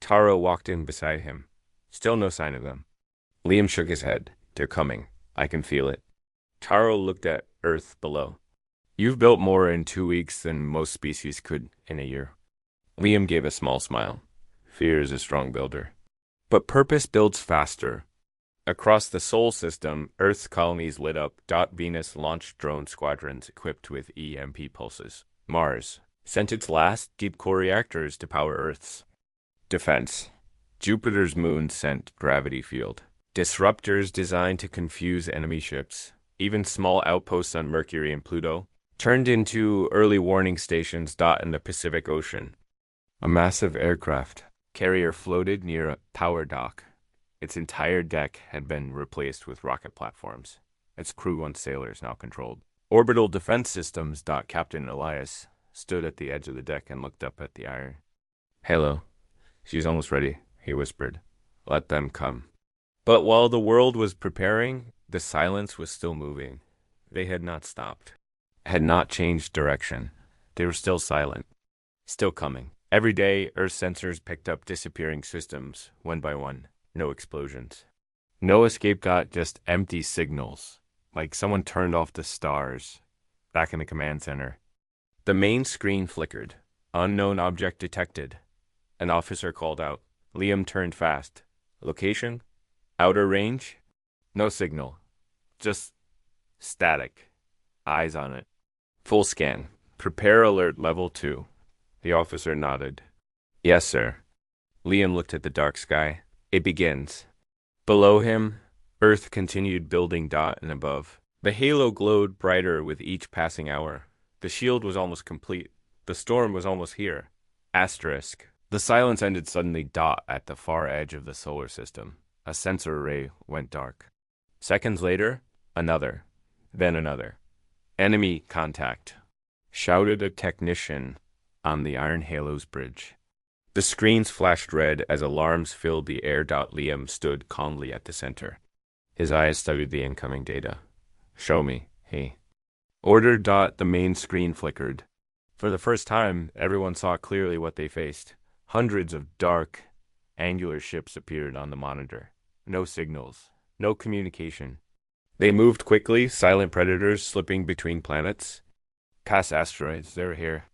Taro walked in beside him. Still no sign of them. Liam shook his head. They're coming. I can feel it. Taro looked at Earth below. You've built more in 2 weeks than most species could in a year. Liam gave a small smile. Fear is a strong builder. But purpose builds faster. Across the Sol system, Earth's colonies lit up. Venus launched drone squadrons equipped with EMP pulses. Mars sent its last deep-core reactors to power Earth's defense. Jupiter's moon sent gravity field disruptors designed to confuse enemy ships. Even small outposts on Mercury and Pluto turned into early warning stations. In the Pacific Ocean, a massive aircraft carrier floated near a power dock. Its entire deck had been replaced with rocket platforms. Its crew and sailors now controlled orbital defense systems. Captain Elias stood at the edge of the deck and looked up at the iron. Halo. She's almost ready, he whispered. Let them come. But while the world was preparing, the silence was still moving. They had not stopped, had not changed direction. They were still silent, still coming. Every day, Earth sensors picked up disappearing systems, one by one. No explosions. No escape. Just empty signals, like someone turned off the stars. Back in the command center, the main screen flickered. Unknown object detected. An officer called out. Liam turned fast. Location? Outer range? No signal. Just static. Eyes on it. Full scan. Prepare alert level 2. The officer nodded. Yes, sir. Liam looked at the dark sky. It begins. Below him, Earth continued building. And above, the halo glowed brighter with each passing hour. The shield was almost complete. The storm was almost here. Asterisk. The silence ended suddenly. At the far edge of the solar system, a sensor array went dark. Seconds later, another. Then another. Enemy contact, shouted a technician on the Iron Halo's bridge. The screens flashed red as alarms filled the air. Liam stood calmly at the center. His eyes studied the incoming data. Show me, he ordered. The main screen flickered. For the first time, everyone saw clearly what they faced. Hundreds of dark, angular ships appeared on the monitor. No signals, no communication. They moved quickly, silent predators slipping between planets. Past asteroids, they were here.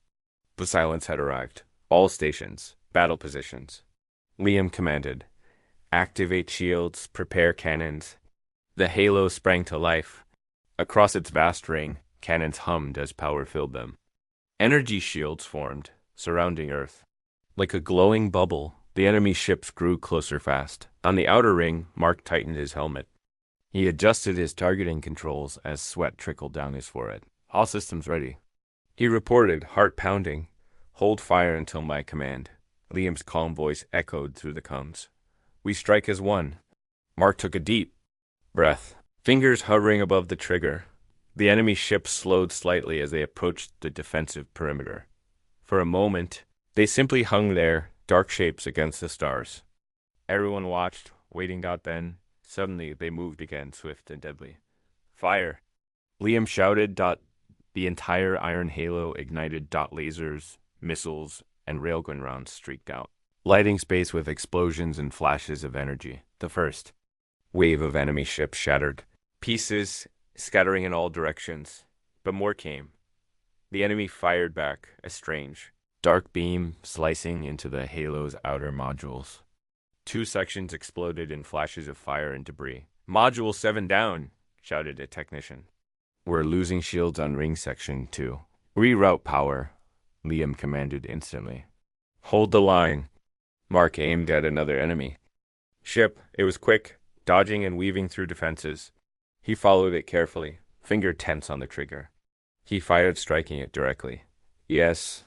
The silence had arrived. All stations, battle positions. Liam commanded. Activate shields, prepare cannons. The halo sprang to life. Across its vast ring, cannons hummed as power filled them. Energy shields formed, surrounding Earth. Like a glowing bubble, the enemy ships grew closer fast. On the outer ring, Mark tightened his helmet. He adjusted his targeting controls as sweat trickled down his forehead. All systems ready. He reported, heart pounding. Hold fire until my command. Liam's calm voice echoed through the comms. We strike as one. Mark took a deep breath, fingers hovering above the trigger. The enemy ships slowed slightly as they approached the defensive perimeter. For a moment, they simply hung there, dark shapes against the stars. Everyone watched, waiting. Then, suddenly, they moved again, swift and deadly. Fire! Liam shouted. The entire Iron Halo ignited. Lasers, missiles, and railgun rounds streaked out, lighting space with explosions and flashes of energy. The first wave of enemy ships shattered, pieces scattering in all directions. But more came. The enemy fired back, a strange, dark beam slicing into the Halo's outer modules. 2 sections exploded in flashes of fire and debris. Module 7 down, shouted a technician. We're losing shields on ring section 2. Reroute power, Liam commanded instantly. Hold the line. Mark aimed at another enemy ship. It was quick, dodging and weaving through defenses. He followed it carefully, finger tense on the trigger. He fired, striking it directly. Yes,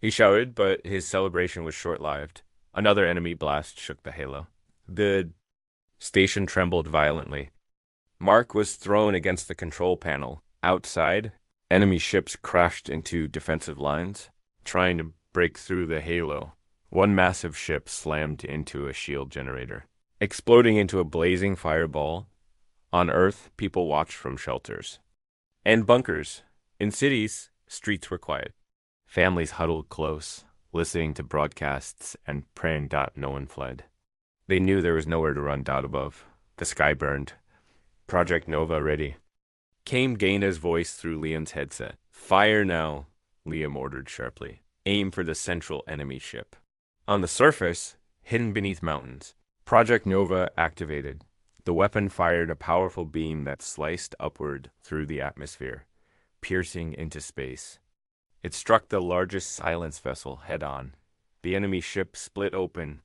he shouted, but his celebration was short-lived. Another enemy blast shook the Halo. The station trembled violently. Mark was thrown against the control panel. Outside, enemy ships crashed into defensive lines, trying to break through the Halo. One massive ship slammed into a shield generator, exploding into a blazing fireball. On Earth, people watched from shelters and bunkers. In cities, streets were quiet. Families huddled close, listening to broadcasts and praying that no one fled. They knew there was nowhere to run out above. The sky burned. Project Nova ready. Came Gaina's voice through Liam's headset. Fire now, Liam ordered sharply. Aim for the central enemy ship. On the surface, hidden beneath mountains, Project Nova activated. The weapon fired a powerful beam that sliced upward through the atmosphere, piercing into space. It struck the largest Silence vessel head-on. The enemy ship split open,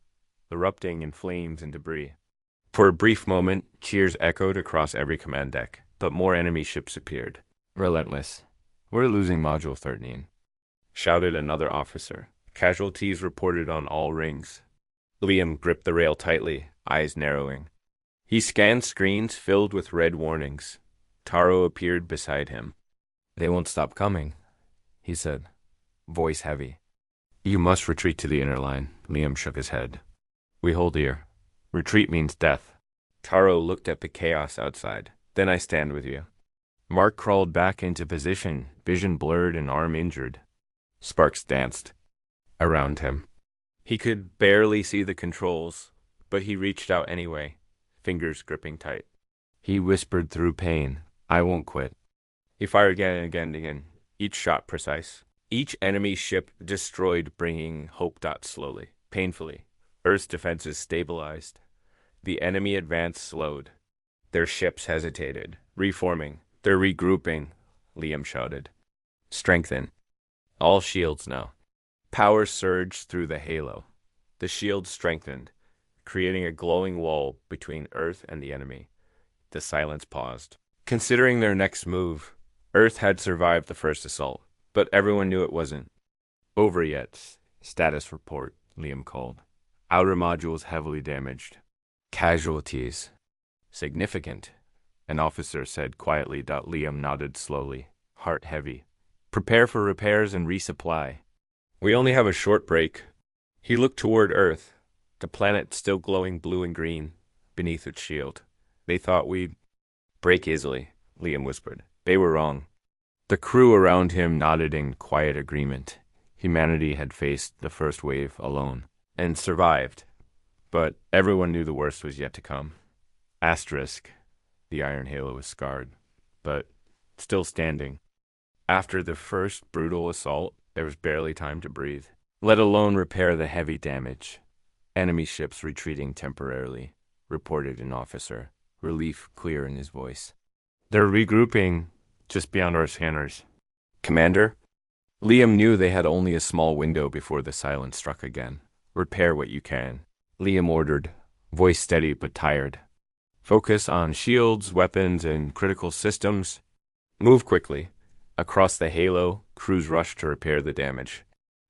erupting in flames and debris. For a brief moment, cheers echoed across every command deck, but more enemy ships appeared. Relentless. We're losing Module 13, shouted another officer. Casualties reported on all rings. Liam gripped the rail tightly, eyes narrowing. He scanned screens filled with red warnings. Taro appeared beside him. They won't stop coming, he said, voice heavy. You must retreat to the inner line. Liam shook his head. We hold here. Retreat means death. Taro looked at the chaos outside. Then I stand with you. Mark crawled back into position, vision blurred and arm injured. Sparks danced around him. He could barely see the controls, but he reached out anyway, fingers gripping tight. He whispered through pain, I won't quit. He fired again and again and again, each shot precise. Each enemy ship destroyed, bringing hope dot slowly, painfully. Earth's defenses stabilized. The enemy advance slowed. Their ships hesitated, reforming. They're regrouping, Liam shouted. Strengthen. All shields now. Power surged through the halo. The shields strengthened, creating a glowing wall between Earth and the enemy. The Silence paused. Considering their next move, Earth had survived the first assault, but everyone knew it wasn't over yet. Status report, Liam called. Outer modules heavily damaged. Casualties. Significant, an officer said quietly. Liam nodded slowly, heart heavy. Prepare for repairs and resupply. We only have a short break. He looked toward Earth, the planet still glowing blue and green beneath its shield. They thought we'd break easily, Liam whispered. They were wrong. The crew around him nodded in quiet agreement. Humanity had faced the first wave alone and survived, but everyone knew the worst was yet to come. Asterisk, the iron halo was scarred, but still standing. After the first brutal assault, there was barely time to breathe, let alone repair the heavy damage. Enemy ships retreating temporarily, reported an officer, relief clear in his voice. They're regrouping just beyond our scanners. Commander? Liam knew they had only a small window before the Silence struck again. Repair what you can, Liam ordered, voice steady but tired. Focus on shields, weapons, and critical systems. Move quickly. Across the halo, crews rushed to repair the damage.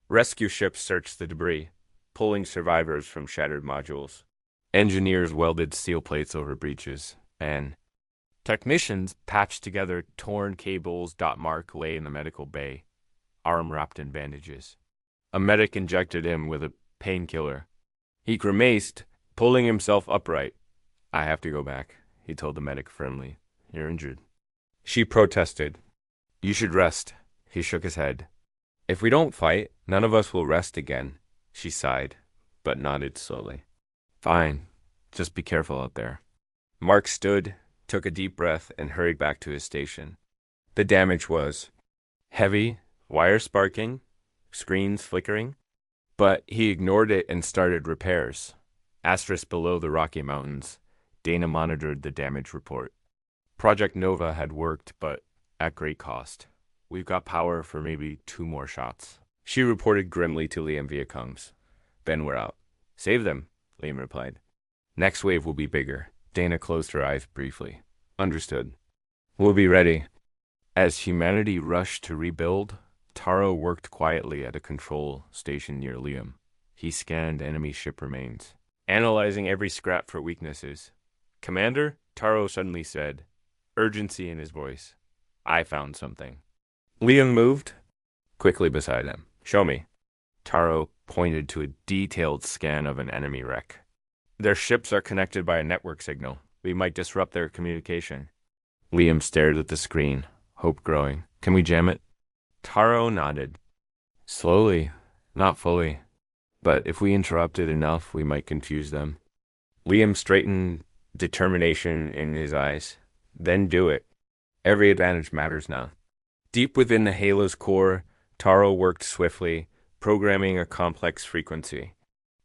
Rescue ships searched the debris, pulling survivors from shattered modules. Engineers welded steel plates over breaches, and technicians patched together torn cables. Mark lay in the medical bay, arm wrapped in bandages. A medic injected him with a painkiller. He grimaced, pulling himself upright. I have to go back, he told the medic firmly. You're injured. She protested. You should rest. He shook his head. If we don't fight, none of us will rest again, she sighed, but nodded slowly. Fine. Just be careful out there. Mark stood, took a deep breath, and hurried back to his station. The damage was heavy, wire sparking, screens flickering, but he ignored it and started repairs. Asterisk below the Rocky Mountains, Dana monitored the damage report. Project Nova had worked, but at great cost. We've got power for maybe 2 more shots. She reported grimly to Liam via comms. Then we're out. Save them, Liam replied. Next wave will be bigger. Dana closed her eyes briefly. Understood. We'll be ready. As humanity rushed to rebuild, Taro worked quietly at a control station near Liam. He scanned enemy ship remains, analyzing every scrap for weaknesses. Commander, Taro suddenly said, urgency in his voice. I found something. Liam moved quickly beside him. Show me. Taro pointed to a detailed scan of an enemy wreck. Their ships are connected by a network signal. We might disrupt their communication. Liam stared at the screen, hope growing. Can we jam it? Taro nodded. Slowly, Not fully, but if we interrupted enough, we might confuse them. Liam straightened determination in his eyes. Then do it. Every advantage matters now. Deep within the Halo's core, Taro worked swiftly, programming a complex frequency.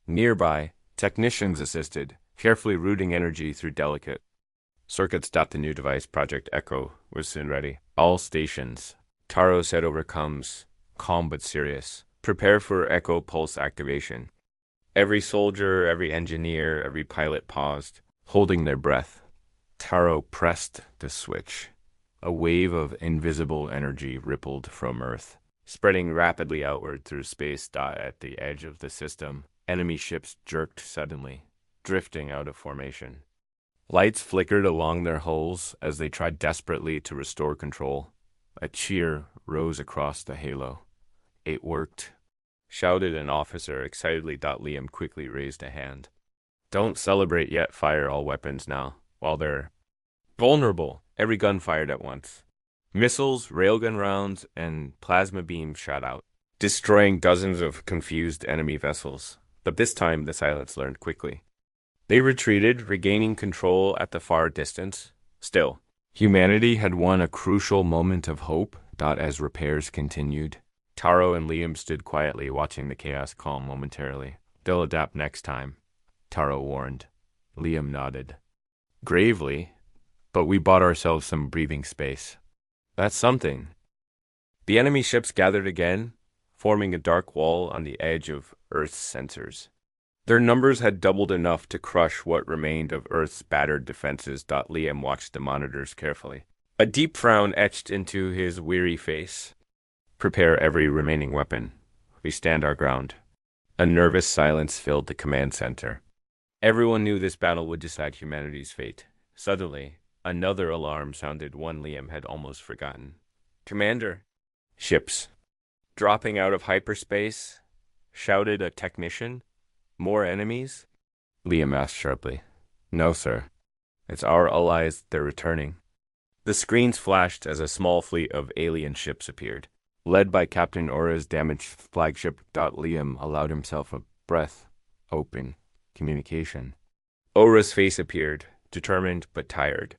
Nearby, technicians assisted, carefully routing energy through delicate circuits. The new device, Project Echo, was soon ready. All stations. Taro said over comms, calm but serious. Prepare for Echo pulse activation. Every soldier, every engineer, every pilot paused, holding their breath. Taro pressed the switch. A wave of invisible energy rippled from Earth, spreading rapidly outward through space. At the edge of the system, enemy ships jerked suddenly, drifting out of formation. Lights flickered along their hulls as they tried desperately to restore control. A cheer rose across the Halo. It worked, shouted an officer excitedly. Liam quickly raised a hand. Don't celebrate yet. Fire all weapons now, while they're vulnerable. Every gun fired at once. Missiles, railgun rounds, and plasma beams shot out, destroying dozens of confused enemy vessels. But this time, the silence learned quickly. They retreated, regaining control at the far distance. Still, humanity had won a crucial moment of hope. As repairs continued, Taro and Liam stood quietly, watching the chaos calm momentarily. They'll adapt next time, Taro warned. Liam nodded. Gravely, but we bought ourselves some breathing space. That's something. The enemy ships gathered again, forming a dark wall on the edge of Earth's sensors. Their numbers had doubled enough to crush what remained of Earth's battered defenses. Liam watched the monitors carefully. A deep frown etched into his weary face. Prepare every remaining weapon. We stand our ground. A nervous silence filled the command center. Everyone knew this battle would decide humanity's fate. Suddenly, another alarm sounded, one Liam had almost forgotten. Commander. Ships. Dropping out of hyperspace, shouted a technician. More enemies? Liam asked sharply. No, sir. It's our allies. They're returning. The screens flashed as a small fleet of alien ships appeared. Led by Captain Aura's damaged flagship. Liam allowed himself a breath. Open. Communication. Aura's face appeared, determined but tired.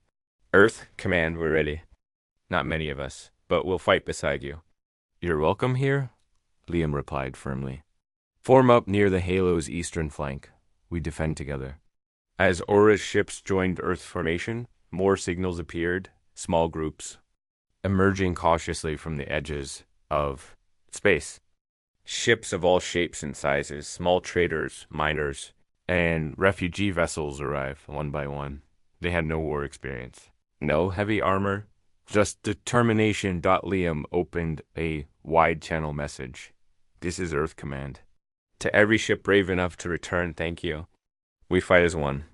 Earth, command, we're ready. Not many of us, but we'll fight beside you. You're welcome here, Liam replied firmly. Form up near the Halo's eastern flank. We defend together. As Aura's ships joined Earth's formation, more signals appeared, small groups, emerging cautiously from the edges of space. Ships of all shapes and sizes, small traders, miners, and refugee vessels arrive one by one. They had no war experience. No heavy armor, just determination. Liam opened a wide-channel message. This is Earth Command. To every ship brave enough to return, thank you. We fight as one.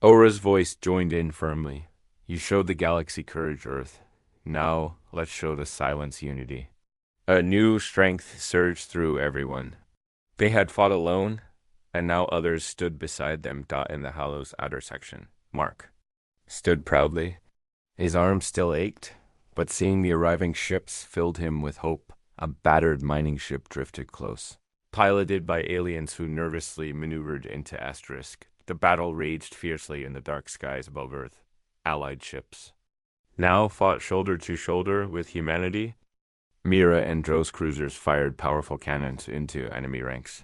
Aura's voice joined in firmly. You showed the galaxy courage, Earth. Now, let's show the silence unity. A new strength surged through everyone. They had fought alone, and now others stood beside them. In the Halo's outer section, Mark stood proudly. His arms still ached, but seeing the arriving ships filled him with hope. A battered mining ship drifted close, piloted by aliens who nervously maneuvered into Asterisk. The battle raged fiercely in the dark skies above Earth. Allied ships now fought shoulder to shoulder with humanity. Mira and Dro's cruisers fired powerful cannons into enemy ranks.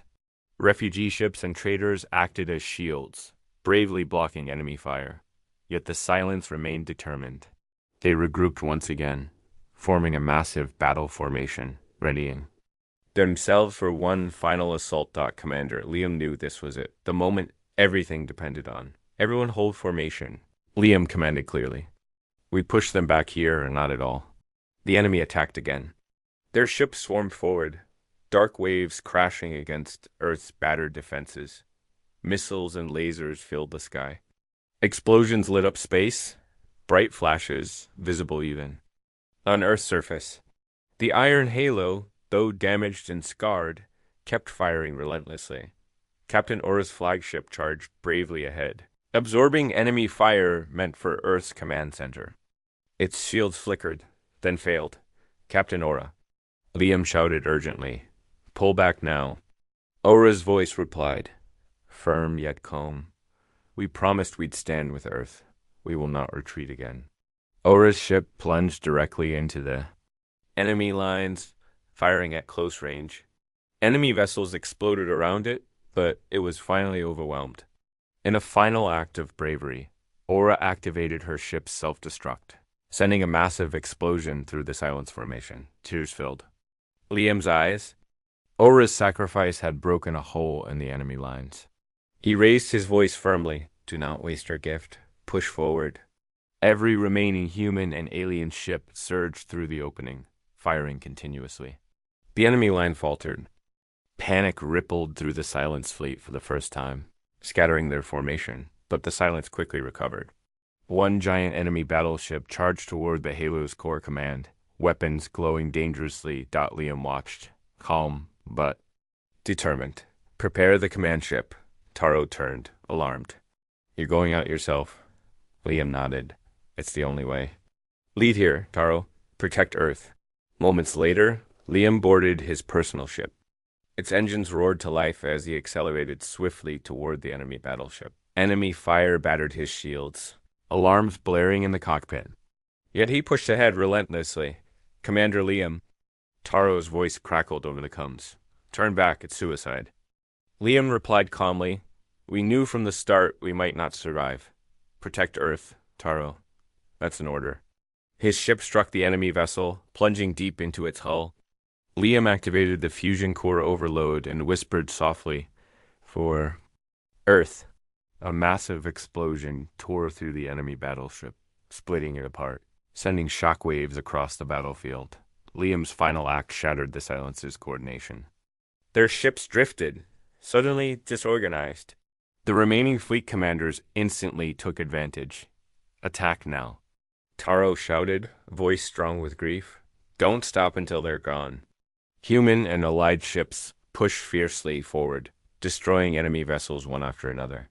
Refugee ships and traders acted as shields, bravely blocking enemy fire. Yet the silence remained determined. They regrouped once again, forming a massive battle formation, readying themselves for one final assault. Commander, Liam knew this was it, the moment everything depended on. Everyone hold formation, Liam commanded clearly. We pushed them back here or not at all. The enemy attacked again. Their ships swarmed forward, dark waves crashing against Earth's battered defenses. Missiles and lasers filled the sky. Explosions lit up space, bright flashes, visible even on Earth's surface. The iron halo, though damaged and scarred, kept firing relentlessly. Captain Aura's flagship charged bravely ahead. Absorbing enemy fire meant for Earth's command center. Its shields flickered, then failed. Captain Aura. Liam shouted urgently. Pull back now. Aura's voice replied, firm yet calm. We promised we'd stand with Earth. We will not retreat again. Aura's ship plunged directly into the enemy lines, firing at close range. Enemy vessels exploded around it, but it was finally overwhelmed. In a final act of bravery, Aura activated her ship's self-destruct, sending a massive explosion through the silence formation, tears filled. Liam's eyes. Aura's sacrifice had broken a hole in the enemy lines. He raised his voice firmly. Do not waste your gift. Push forward. Every remaining human and alien ship surged through the opening, firing continuously. The enemy line faltered. Panic rippled through the Silence fleet for the first time, scattering their formation, but the Silence quickly recovered. One giant enemy battleship charged toward the Halo's core command, weapons glowing dangerously. Liam watched, calm but determined. Prepare the command ship. Taro turned, alarmed. You're going out yourself? Liam nodded. It's the only way. Lead here, Taro. Protect Earth. Moments later, Liam boarded his personal ship. Its engines roared to life as he accelerated swiftly toward the enemy battleship. Enemy fire battered his shields, alarms blaring in the cockpit. Yet he pushed ahead relentlessly. Commander Liam. Taro's voice crackled over the comms. Turn back, it's suicide. Liam replied calmly, we knew from the start we might not survive. Protect Earth, Taro. That's an order. His ship struck the enemy vessel, plunging deep into its hull. Liam activated the fusion core overload and whispered softly, for Earth. A massive explosion tore through the enemy battleship, splitting it apart, sending shockwaves across the battlefield. Liam's final act shattered the Silence's coordination. Their ships drifted, suddenly disorganized. The remaining fleet commanders instantly took advantage. Attack now. Taro shouted, voice strong with grief. Don't stop until they're gone. Human and allied ships pushed fiercely forward, destroying enemy vessels one after another.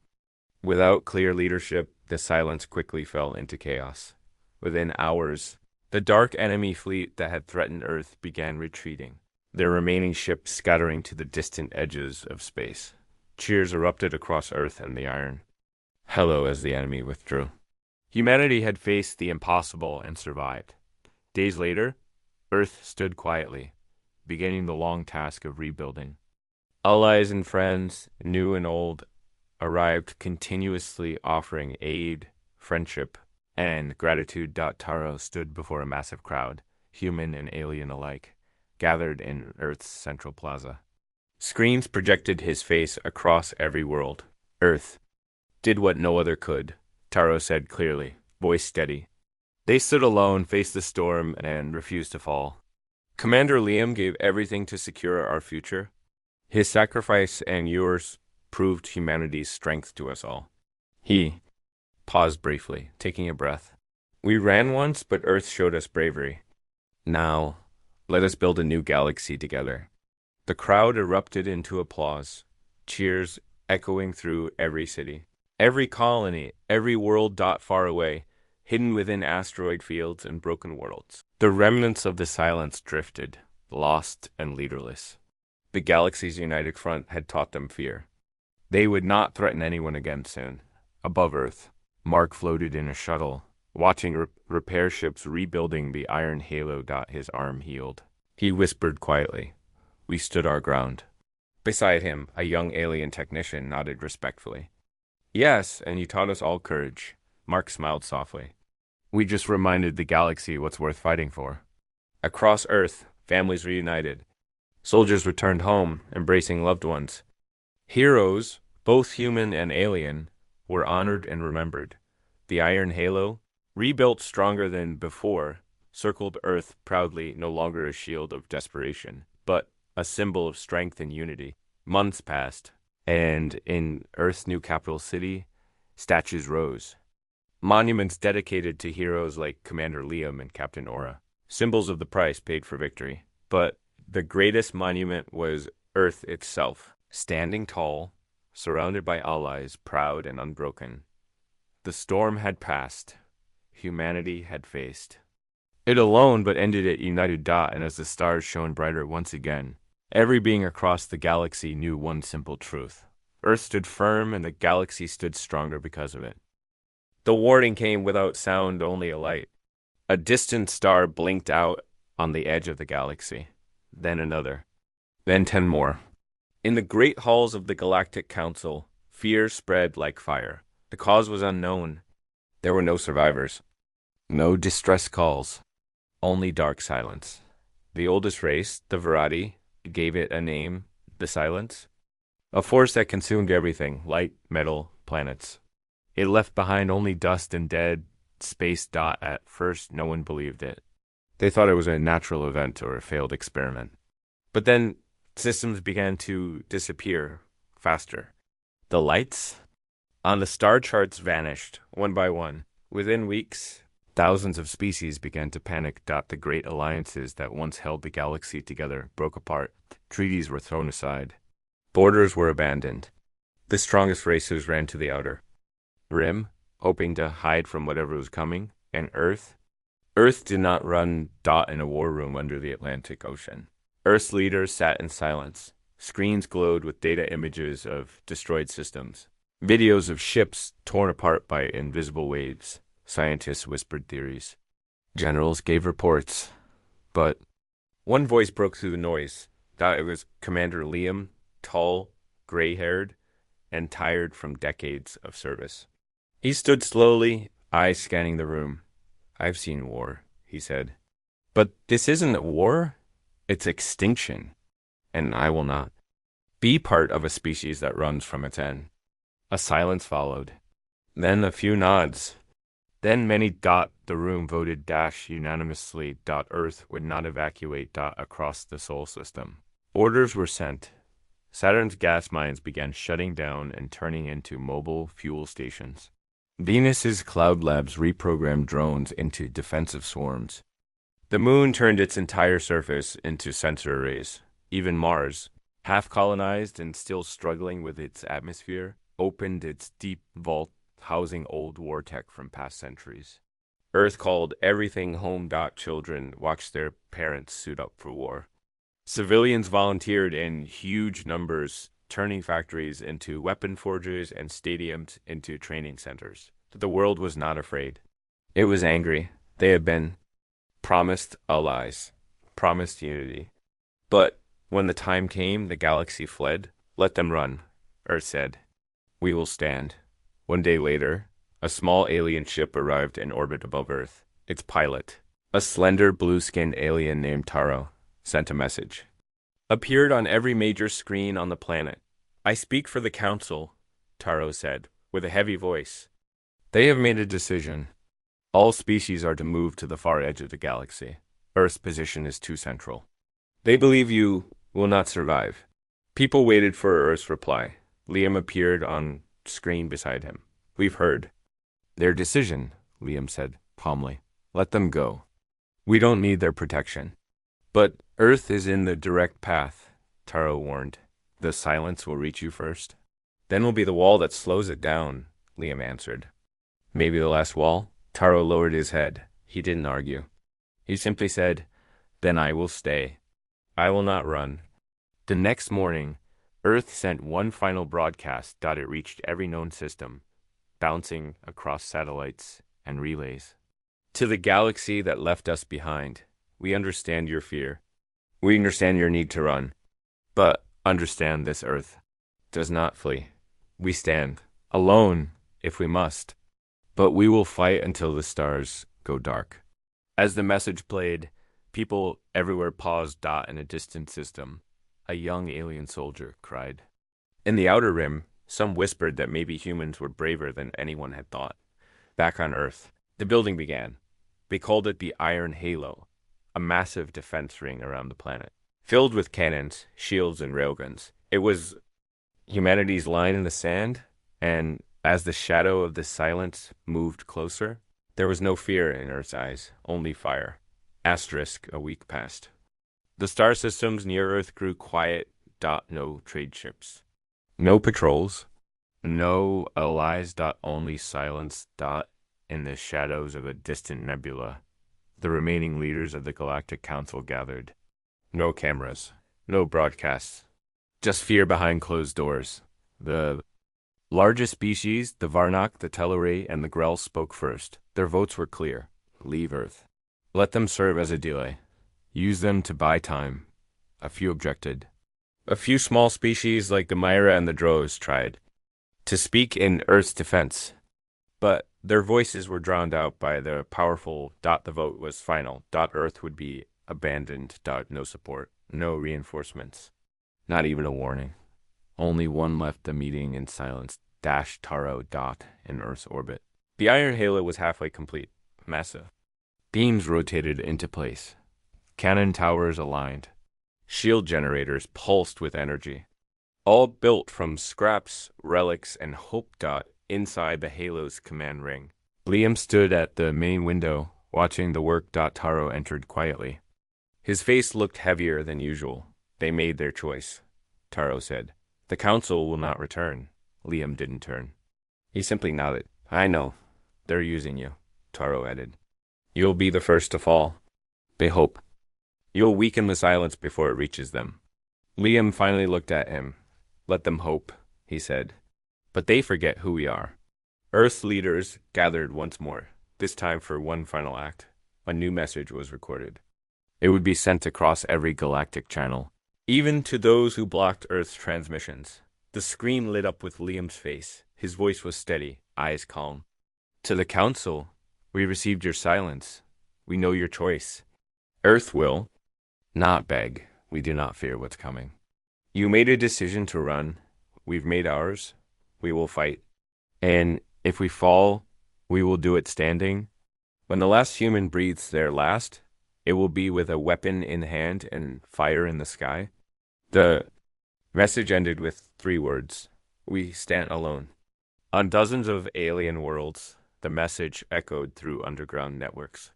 Without clear leadership, the Silence quickly fell into chaos. Within hours, the dark enemy fleet that had threatened Earth began retreating, their remaining ships scattering to the distant edges of space. Cheers erupted across Earth and the Iron. Hello as the enemy withdrew. Humanity had faced the impossible and survived. Days later, Earth stood quietly, beginning the long task of rebuilding. Allies and friends, new and old, arrived continuously offering aid, friendship, and gratitude. Taro stood before a massive crowd, human and alien alike, gathered in Earth's central plaza. Screens projected his face across every world. Earth did what no other could, Taro said clearly, voice steady. They stood alone, faced the storm, and refused to fall. Commander Liam gave everything to secure our future. His sacrifice and yours proved humanity's strength to us all. He paused briefly, taking a breath. We ran once, but Earth showed us bravery. Now, let us build a new galaxy together. The crowd erupted into applause, cheers echoing through every city. Every colony, every world far away, hidden within asteroid fields and broken worlds. The remnants of the Silence drifted, lost and leaderless. The galaxy's united front had taught them fear. They would not threaten anyone again soon. Above Earth, Mark floated in a shuttle, watching repair ships rebuilding the iron halo. His arm healed. He whispered quietly. We stood our ground. Beside him, a young alien technician nodded respectfully. Yes, and you taught us all courage. Mark smiled softly. We just reminded the galaxy what's worth fighting for. Across Earth, families reunited. Soldiers returned home, embracing loved ones. Heroes, both human and alien, were honored and remembered. The Iron Halo, rebuilt stronger than before, circled Earth proudly, no longer a shield of desperation, but a symbol of strength and unity. Months passed, and in Earth's new capital city, statues rose. Monuments dedicated to heroes like Commander Liam and Captain Aura, symbols of the price paid for victory. But the greatest monument was Earth itself, standing tall, surrounded by allies, proud and unbroken. The storm had passed. Humanity had faced it alone, but ended it united. And as the stars shone brighter once again, Every being across the galaxy knew one simple truth. Earth stood firm and the galaxy stood stronger because of it. The warning came without sound, only a light. A distant star blinked out on the edge of the galaxy. Then another. Then 10 more. In the great halls of the Galactic Council, fear spread like fire. The cause was unknown. There were no survivors. No distress calls. Only dark silence. The oldest race, the Verati, gave it a name, the Silence. A force that consumed everything, light, metal, planets. It left behind only dust and dead space. At first, no one believed it. They thought it was a natural event or a failed experiment. But then, systems began to disappear faster. The lights on the star charts vanished, one by one. Within weeks, thousands of species began to panic. The great alliances that once held the galaxy together broke apart. Treaties were thrown aside. Borders were abandoned. The strongest races ran to the outer rim, hoping to hide from whatever was coming, and Earth did not run. In a war room under the Atlantic Ocean. Earth's leaders sat in silence. Screens glowed with data images of destroyed systems. Videos of ships torn apart by invisible waves. Scientists whispered theories. Generals gave reports. But one voice broke through the noise. It was Commander Liam, tall, gray-haired, and tired from decades of service. He stood slowly, eyes scanning the room. "I've seen war," he said. "But this isn't a war. It's extinction. And I will not be part of a species that runs from its end." A silence followed. Then a few nods. Then many. The room voted unanimously. Earth would not evacuate. Across the Sol system. Orders were sent. Saturn's gas mines began shutting down and turning into mobile fuel stations. Venus's cloud labs reprogrammed drones into defensive swarms. The moon turned its entire surface into sensor arrays. Even Mars, half colonized and still struggling with its atmosphere, opened its deep vault, housing old war tech from past centuries. Earth called everything home. Children watched their parents suit up for war. Civilians volunteered in huge numbers, turning factories into weapon forges and stadiums into training centers. The world was not afraid. It was angry. They had been promised allies, promised unity. But when the time came, the galaxy fled. "Let them run," Earth said. "We will stand." One day later, a small alien ship arrived in orbit above Earth. Its pilot, a slender blue-skinned alien named Taro, sent a message. Appeared on every major screen on the planet. "I speak for the Council," Taro said, with a heavy voice. "They have made a decision. All species are to move to the far edge of the galaxy. Earth's position is too central. They believe you will not survive." People waited for Earth's reply. Liam appeared on screen beside him. "We've heard." "Their decision," Liam said calmly. "Let them go. We don't need their protection." "But Earth is in the direct path," Taro warned. "The silence will reach you first. Then will be the wall that slows it down," Liam answered. "Maybe the last wall?" Taro lowered his head. He didn't argue. He simply said, "Then I will stay. I will not run." The next morning, Earth sent one final broadcast. It reached every known system, bouncing across satellites and relays. "To the galaxy that left us behind, we understand your fear. We understand your need to run. But understand this: Earth does not flee. We stand, alone if we must. But we will fight until the stars go dark." As the message played, people everywhere paused. In a distant system, a young alien soldier cried. In the outer rim, some whispered that maybe humans were braver than anyone had thought. Back on Earth, the building began. They called it the Iron Halo, a massive defense ring around the planet, filled with cannons, shields, and railguns. It was humanity's line in the sand, and as the shadow of the silence moved closer, there was no fear in Earth's eyes, only fire. A week passed. The star systems near Earth grew quiet. No trade ships. No patrols. No allies. Only silence. In the shadows of a distant nebula, the remaining leaders of the Galactic Council gathered. No cameras. No broadcasts. Just fear behind closed doors. The largest species, the Varnock, the Tellarray, and the Grell spoke first. Their votes were clear. Leave Earth. Let them serve as a delay. Use them to buy time. A few objected. A few small species like the Myra and the Drows tried to speak in Earth's defense, but their voices were drowned out by the powerful. The vote was final. Earth would be abandoned. No support. No reinforcements. Not even a warning. Only one left the meeting in silence. Taro. In Earth's orbit. The iron halo was halfway complete. Massive. Beams rotated into place. Cannon towers aligned. Shield generators pulsed with energy. All built from scraps, relics, and hope. Inside the halo's command ring. Liam stood at the main window, watching the work. Taro entered quietly. His face looked heavier than usual. They made their choice, Taro said. The council will not return. Liam didn't turn. He simply nodded. I know. They're using you, Taro added. You'll be the first to fall. They hope. You'll weaken the silence before it reaches them. Liam finally looked at him. Let them hope, he said. But they forget who we are. Earth's leaders gathered once more, this time for one final act. A new message was recorded. It would be sent across every galactic channel, even to those who blocked Earth's transmissions. The screen lit up with Liam's face. His voice was steady, eyes calm. To the council, we received your silence. We know your choice. Earth will not beg. We do not fear what's coming. You made a decision to run. We've made ours. We will fight. And if we fall, we will do it standing. When the last human breathes their last, it will be with a weapon in hand and fire in the sky. The message ended with 3 words. We stand alone. On dozens of alien worlds, the message echoed through underground networks.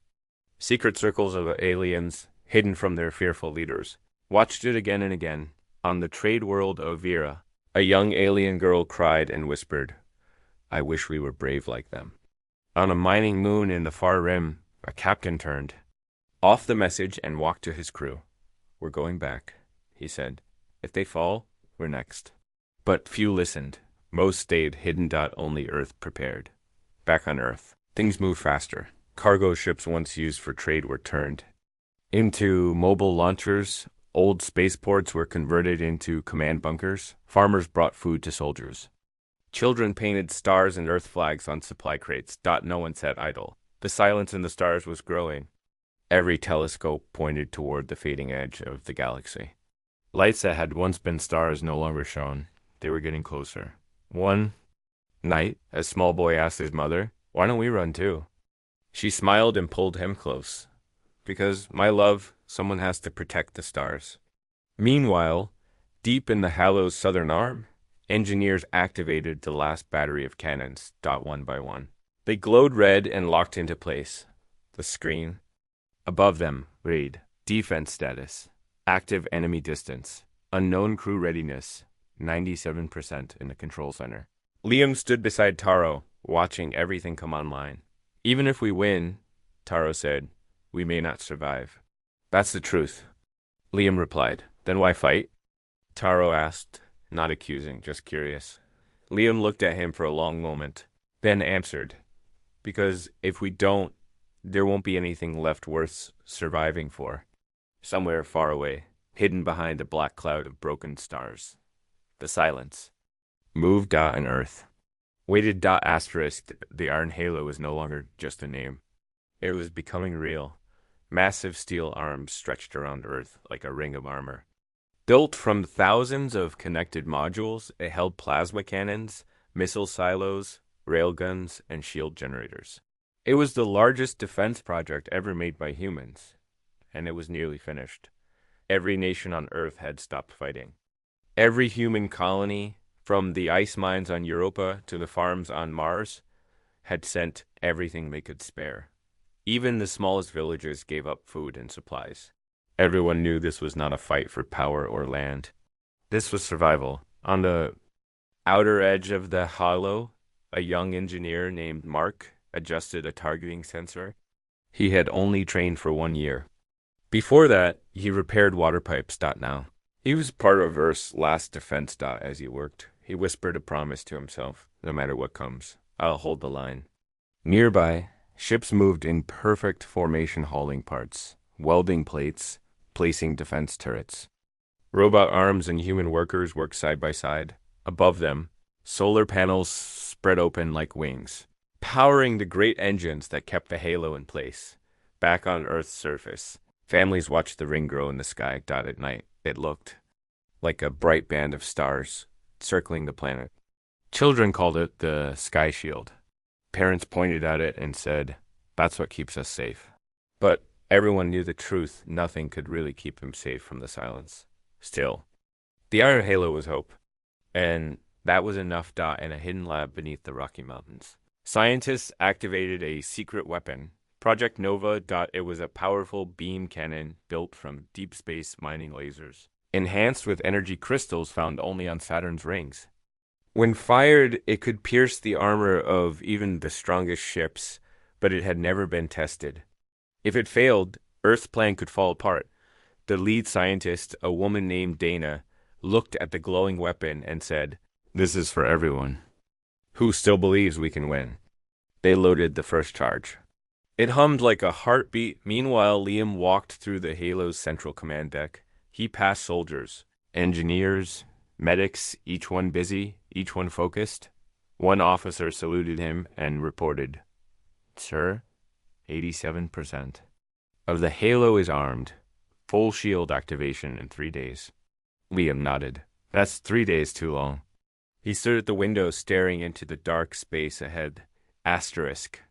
Secret circles of aliens, hidden from their fearful leaders, watched it again and again. On the trade world of Vera, a young alien girl cried and whispered, I wish we were brave like them. On a mining moon in the far rim, a captain turned off the message and walked to his crew. We're going back, he said. If they fall, we're next. But few listened. Most stayed hidden. Only Earth prepared. Back on Earth, things moved faster. Cargo ships once used for trade were turned into mobile launchers. Old spaceports were converted into command bunkers. Farmers brought food to soldiers. Children painted stars and Earth flags on supply crates. No one sat idle. The silence in the stars was growing. Every telescope pointed toward the fading edge of the galaxy. Lights that had once been stars no longer shone. They were getting closer. One night, a small boy asked his mother, why don't we run too? She smiled and pulled him close. Because, my love, someone has to protect the stars. Meanwhile, deep in the Halo's southern arm, engineers activated the last battery of cannons. One by one. They glowed red and locked into place. The screen above them read, Defense status, active enemy distance, unknown crew readiness, 97% in the control center. Liam stood beside Taro, watching everything come online. Even if we win, Taro said, we may not survive. That's the truth. Liam replied. Then why fight? Taro asked, not accusing, just curious. Liam looked at him for a long moment, then answered, because if we don't, there won't be anything left worth surviving for. Somewhere far away, hidden behind a black cloud of broken stars. The silence. Moved. And Earth. Weighted. Asterisk. The Iron Halo was no longer just a name. It was becoming real. Massive steel arms stretched around Earth like a ring of armor. Built from thousands of connected modules, it held plasma cannons, missile silos, railguns, and shield generators. It was the largest defense project ever made by humans, and it was nearly finished. Every nation on Earth had stopped fighting. Every human colony, from the ice mines on Europa to the farms on Mars, had sent everything they could spare. Even the smallest villages gave up food and supplies. Everyone knew this was not a fight for power or land. This was survival. On the outer edge of the Halo, a young engineer named Mark adjusted a targeting sensor. He had only trained for 1 year. Before that, he repaired water pipes. Now, He was part of Earth's last defense dot as he worked. He whispered a promise to himself, no matter what comes, I'll hold the line. Nearby, ships moved in perfect formation hauling parts, welding plates, placing defense turrets. Robot arms and human workers worked side by side. Above them, solar panels spread open like wings, powering the great engines that kept the halo in place. Back on Earth's surface, families watched the ring grow in the sky. At night, it looked like a bright band of stars circling the planet. Children called it the Sky Shield. Parents pointed at it and said, that's what keeps us safe. But everyone knew the truth. Nothing could really keep him safe from the silence. Still, the Iron Halo was hope. And that was enough. In a hidden lab beneath the Rocky Mountains, scientists activated a secret weapon, Project Nova. It was a powerful beam cannon built from deep space mining lasers, enhanced with energy crystals found only on Saturn's rings. When fired, it could pierce the armor of even the strongest ships, but it had never been tested. If it failed, Earth's plan could fall apart. The lead scientist, a woman named Dana, looked at the glowing weapon and said, this is for everyone who still believes we can win. They loaded the first charge. It hummed like a heartbeat. Meanwhile, Liam walked through the Halo's central command deck. He passed soldiers, engineers, medics, each one busy, each one focused. One officer saluted him and reported, Sir, 87% of the Halo is armed. Full shield activation in 3 days. Liam nodded. That's 3 days too long. He stood at the window staring into the dark space ahead. Asterisk.